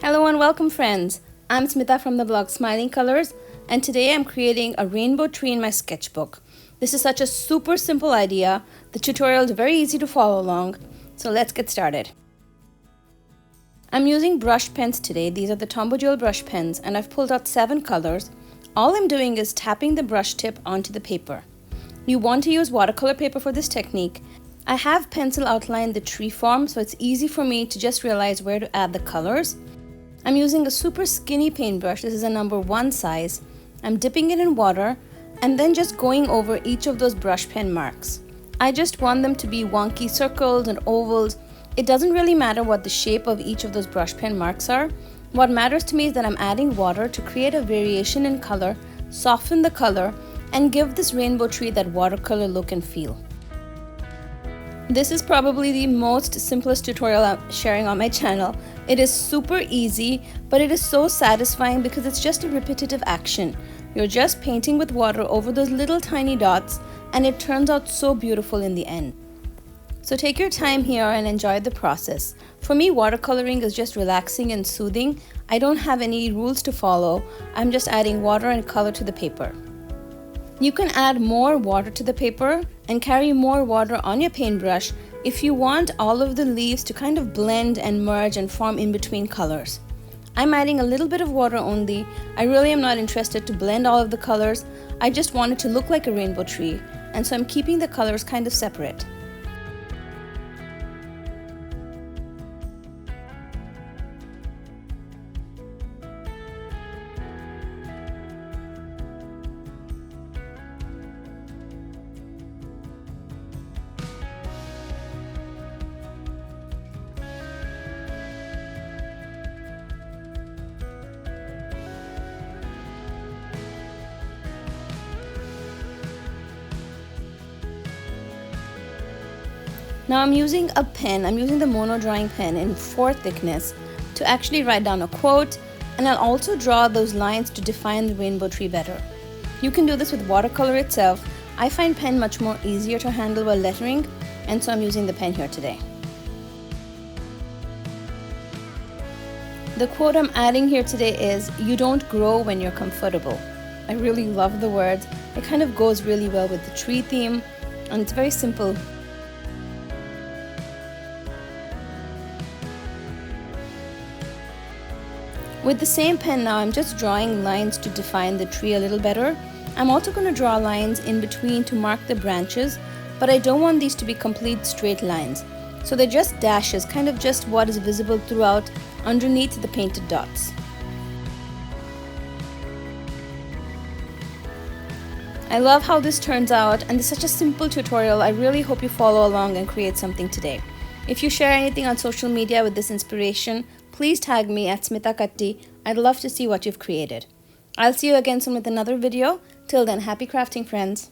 Hello and welcome friends. I'm Smitha from the blog Smiling Colors, and today I'm creating a rainbow tree in my sketchbook. This is such a super simple idea. The tutorial is very easy to follow along, so let's get started. I'm using brush pens today. These are the Tombow Jewel brush pens, and I've pulled out 7 colors. All I'm doing is tapping the brush tip onto the paper. You want to use watercolor paper for this technique. I have pencil outlined the tree form, so it's easy for me to just realize where to add the colors. I'm using a super skinny paintbrush. This is a number 1 size. I'm dipping it in water and then just going over each of those brush pen marks. I just want them to be wonky circles and ovals. It doesn't really matter what the shape of each of those brush pen marks are. What matters to me is that I'm adding water to create a variation in color, soften the color, and give this rainbow tree that watercolor look and feel. This is probably the most simplest tutorial I'm sharing on my channel. It is super easy, but it is so satisfying because it's just a repetitive action. You're just painting with water over those little tiny dots, and it turns out so beautiful in the end. So take your time here and enjoy the process. For me, watercoloring is just relaxing and soothing. I don't have any rules to follow. I'm just adding water and color to the paper. You can add more water to the paper and carry more water on your paintbrush if you want all of the leaves to kind of blend and merge and form in between colors. I'm adding a little bit of water only. I really am not interested to blend all of the colors. I just want it to look like a rainbow tree, and so I'm keeping the colors kind of separate. Now I'm using a pen. I'm using the mono drawing pen in 4 thickness to actually write down a quote, and I'll also draw those lines to define the rainbow tree better. You can do this with watercolor itself. I find pen much more easier to handle while lettering, and so I'm using the pen here today. The quote I'm adding here today is, "You don't grow when you're comfortable." I really love the words. It kind of goes really well with the tree theme, and it's very simple. With the same pen now, I'm just drawing lines to define the tree a little better. I'm also going to draw lines in between to mark the branches, but I don't want these to be complete straight lines. So they're just dashes, kind of just what is visible throughout underneath the painted dots. I love how this turns out, and it's such a simple tutorial. I really hope you follow along and create something today. If you share anything on social media with this inspiration, please tag me at Smitha. I'd love to see what you've created. I'll see you again soon with another video. Till then, happy crafting, friends.